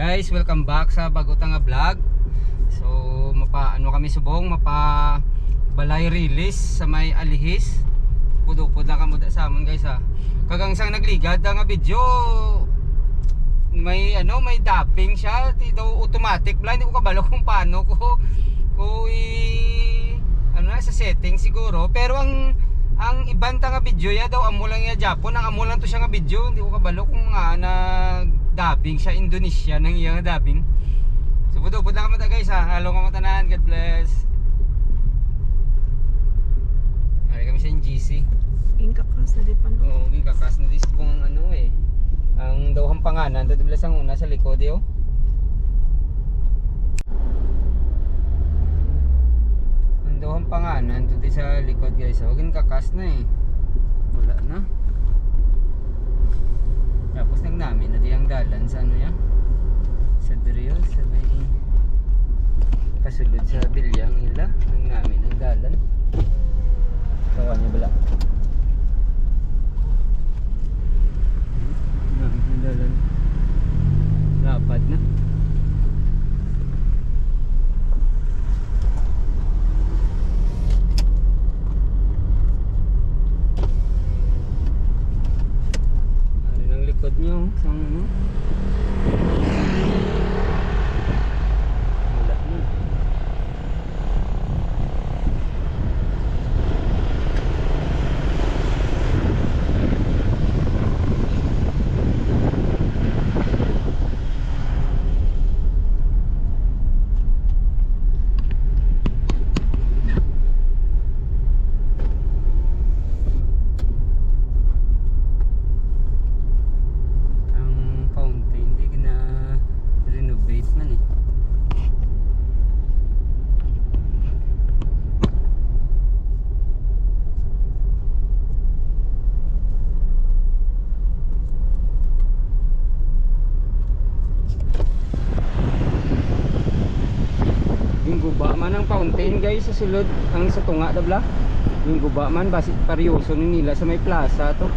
Guys, welcome back sa bago nga vlog. So, kami subong balay release sa may Alihis. Pudupod lang kamo sa amon guys ha. Kagang sang nagligad nga video may dubbing siya, dito automatic bla, hindi ko kabalo kung paano ko sa setting siguro, pero ang ibanta nga video ya daw amo lang ya Japon, ang amo lang to siya nga video, hindi ko kabalo kung nga na dubbing siya Indonesia nang iya nga dubbing. So pud lang mata guys ha, halo nga matanan, God bless. Ari kami sa GC. Kakas na di pa no. Oo, kakas na dis bung ang daw hampanganan, dito bilas ang una sa likod yo. Ang daw hampanganan dito sa likod guys. Huwag kakas na eh. Wala na. Tapos namin na di ang dalan sa sa Drio, sa may kasulod sa Bilyang ila. Namin ang dalan. Kawan niya bala. Dalan lapad na. Ari ng likod nyo sang wala na. Guba man ang fountain guys sa sulod ang sa tunga dabla. Yung guba man basit paryoso nila sa may plaza to.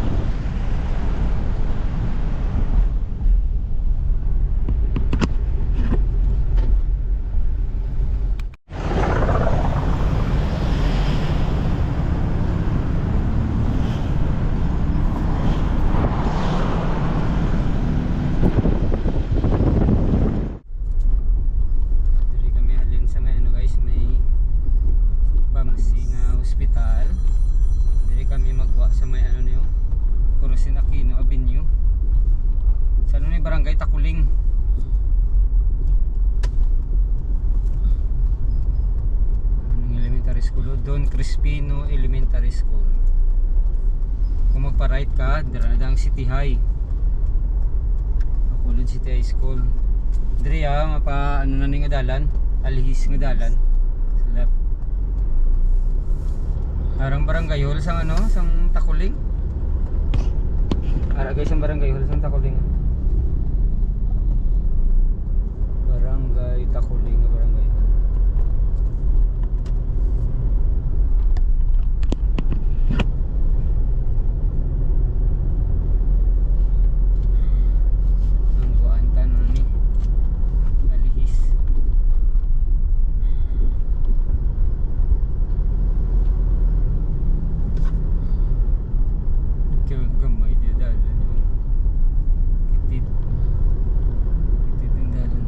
Hospital. Dili kami magwa sa may Kurusin Aquino Avenue. Sa ni Barangay Takuling. Elementary School, Don Crispino Elementary School. Kung magpa-right ka, dira na ang City High. Bacolod City High School. Diri mapa na ni nga dalan, Alihis nga dalan. Sa left. Arang barangay hall sang sang Takuling. Ara guys ang barangay hall sang Takuling. Barangay Takuling nga barangay hall. Ang buantan ni Alihis. Gamay di dalan yung kitid yung dalan.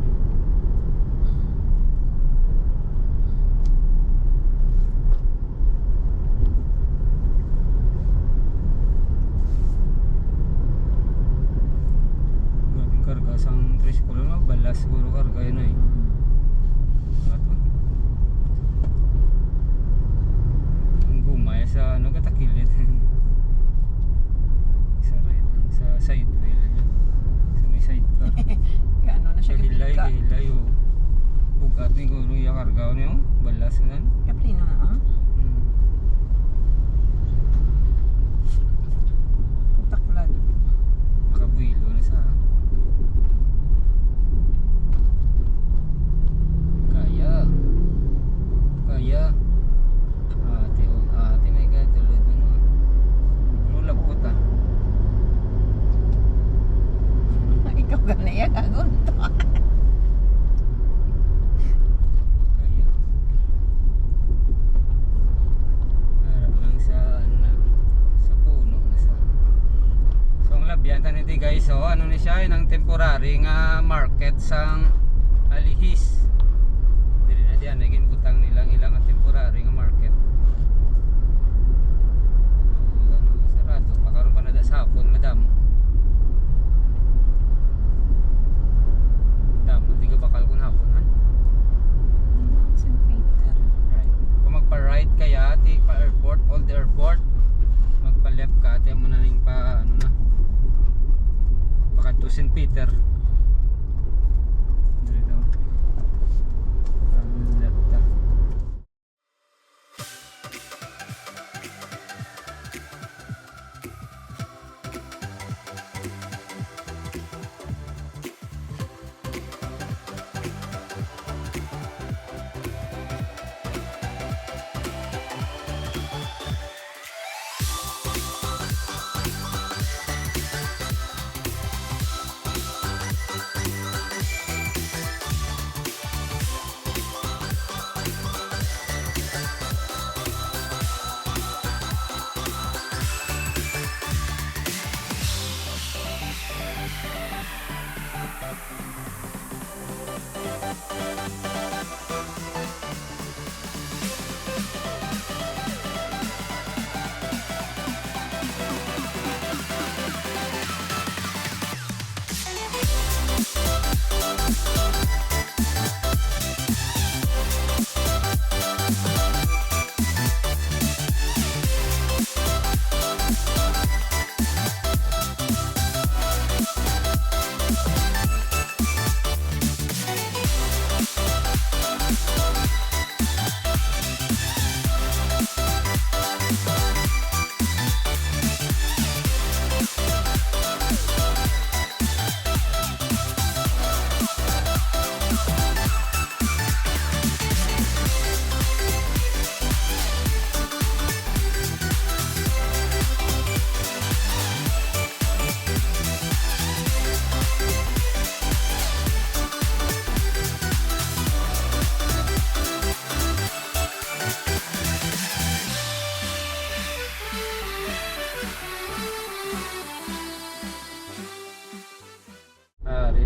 Grabing karga sang tricycle na balas siguro karga yun ay ato ang gumay sa katakilid sa side wheel niya. Sa may sidecar. Gaano na siya Hilay kapilika. bugat ni guru ya karga niyo balas nan. Kaplino na Takulad. Makabuilo na sa kaya ate may tulad labot Ikaw ganaya kagunto. temporary nga market sang Alihis. Dili na diyan naging butang nilang ilang nga temporary nga market. Ano, sarado pa karon pa na sa hapon madam. Di ka bakal kung hapon man. St. Peter. Right. Kung magpa-right kaya ti pa airport, old airport, magpa-left ka ti mo na ning pa ano na. Pakanto St. Peter. Dito. Left ta.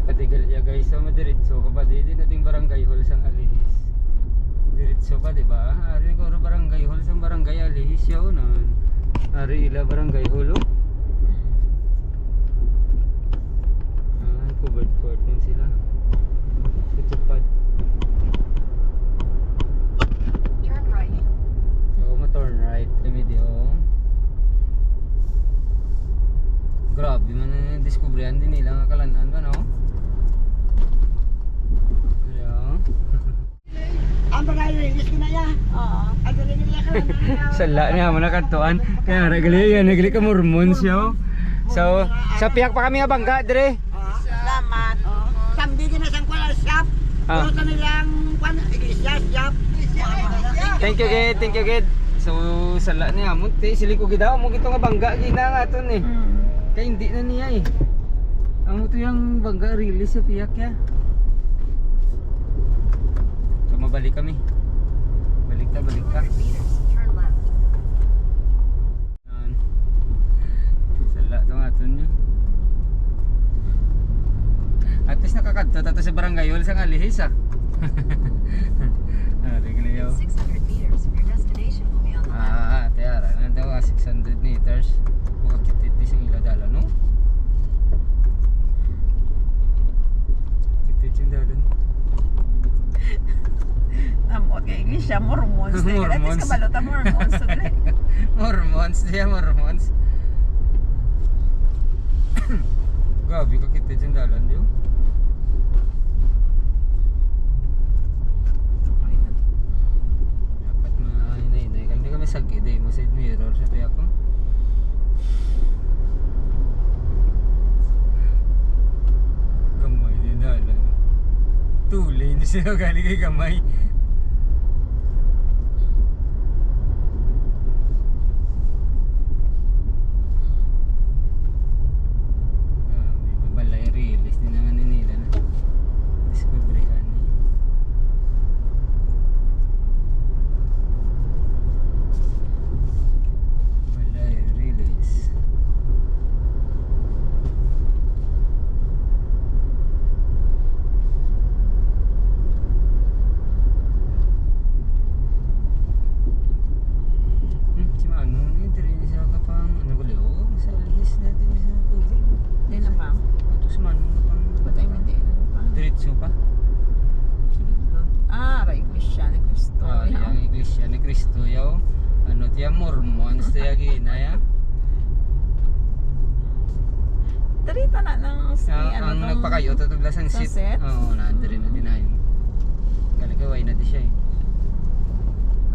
Patigal ya guys, so madiretso ka pa di nating barangay hall sang Alihis. Diretso pa di ba? Ari ko barangay hall sang barangay Alihis yaw nan. Ari ila barangay hall. Covered court man sila. Tutupad. Turn right. So ma-turn right immediately. Grabe man na diskubrihan din nila nga kalanan ba no? Ang bagay-rilis ko na ya. Oo. Ang rin-rilis ka na. Sala niya mo nakantuan. Kaya regali yan, regali ka Mormons yo. So, sa piyak pa kami nga bangga dire. Salamat. Samdi din na sang kwala shop. Ah. Puro sa nilang kwan, iglesia shop. Thank you gid. So, sala niya mo te sili ko gidaw mo gito nga bangga gina nga aton eh. Kaya hindi na niya eh. Ang ito yung bangga release sa piyak ya. So, mabalik kami. Balik ka. 100 meters. Turn left. Yan. Sala ito nga aton niya. At least nakakadto tato sa barangay hall sa Alihis ah. Regali yaw. 600 meters. Your destination will be on the left. Tiyara na daw 600 meters. Bukakitit di sing iladala no? Kitit yung dalan. Amo kay iglesia Mormons. Mormons. Mormons. Kabalota Mormons. So, dili. Mormons, diya Mormons. Gabi ka kitit yung dalan diyo. Dapat mahinay-hinay. Hindi kami sagid eh. Maside mirror sabi ako. Gamay din dalan. Tulay na siya galing kay gamay. Balay release din naman ni nila na discoveryhan ni. Balay release. diretso pa. Ah, ra Iglesia ni Cristo. Ah, yang Iglesia ni Cristo yaw. Ano tiya Mormons tiya gina ya. Diri ta na ng Ang nagpakayo tutuglas ang seat. Sunset? Oo, nandiri na din ayon. Kali ka way na di siya eh.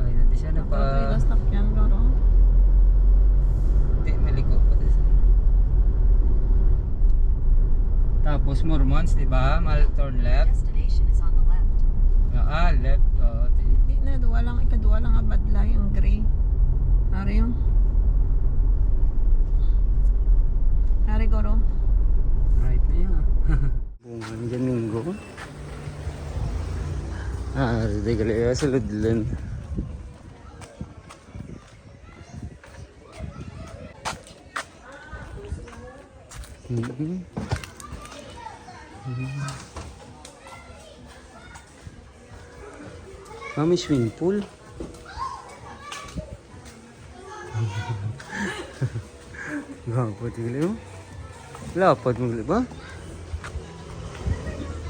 Way na di siya na pa. Pagkailas na yan, garo. Di maliko pa din sana. Tapos Mormons, di ba? Turn left. Destination is on the left. Left. Oh, Di na, ikadua lang ang badlay, ang gray. Ari yung. Ari, garo. right na yan. Bungan dyan minggo. Di gali ya sa Ludlan. May swimming pool. Gapot gali mo. Lapad mo gali ba?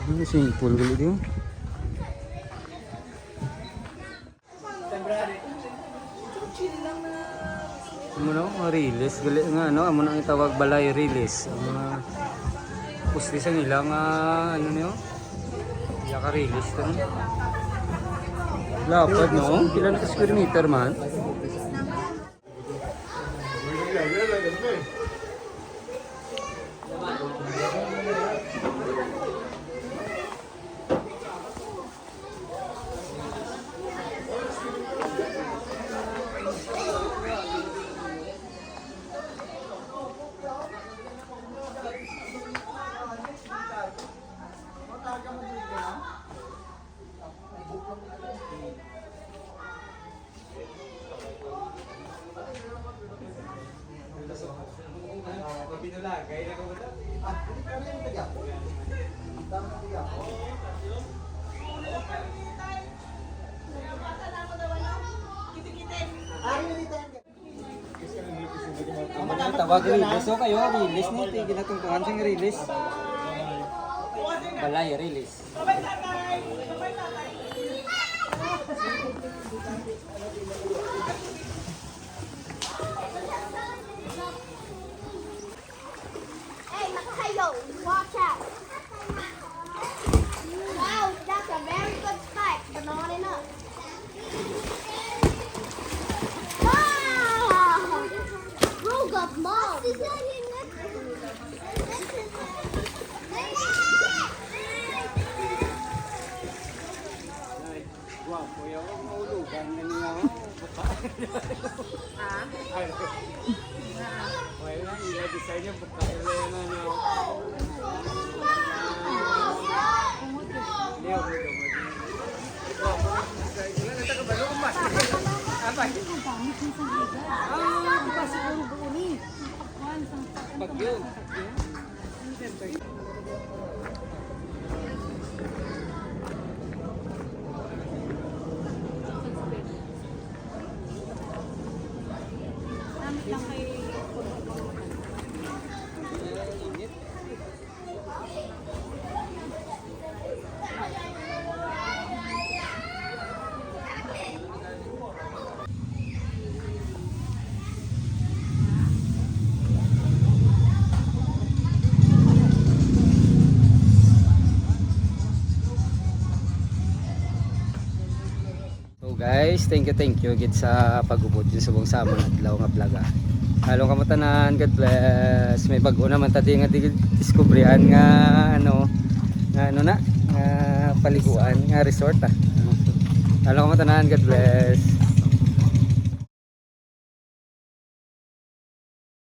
May swimming pool gali di mo. Amo na mga release gali nga ano amo nang itawag balay release ang mga pusti sa nila nga ano niyo iya ka release to no? Lapad no pila na ka square meter man tawag release o kayo release ni iti ginatungtungan siyang release balay release Hey, Makayo, watch out. Wow, that's a very good spike, but not enough. Wow! Broke up, Mom. wow kuya ko maulugan na niya well na iya design niya buka na niya Leo bagyo. Guys, thank you gid sa pag-ubod yun sa buong samon adlaw nga vlog. Halong kamatanan, God bless. May bag-o naman tadi nga diskubrihan nga ano na nga paliguan nga resort. Halong kamatanan, God bless.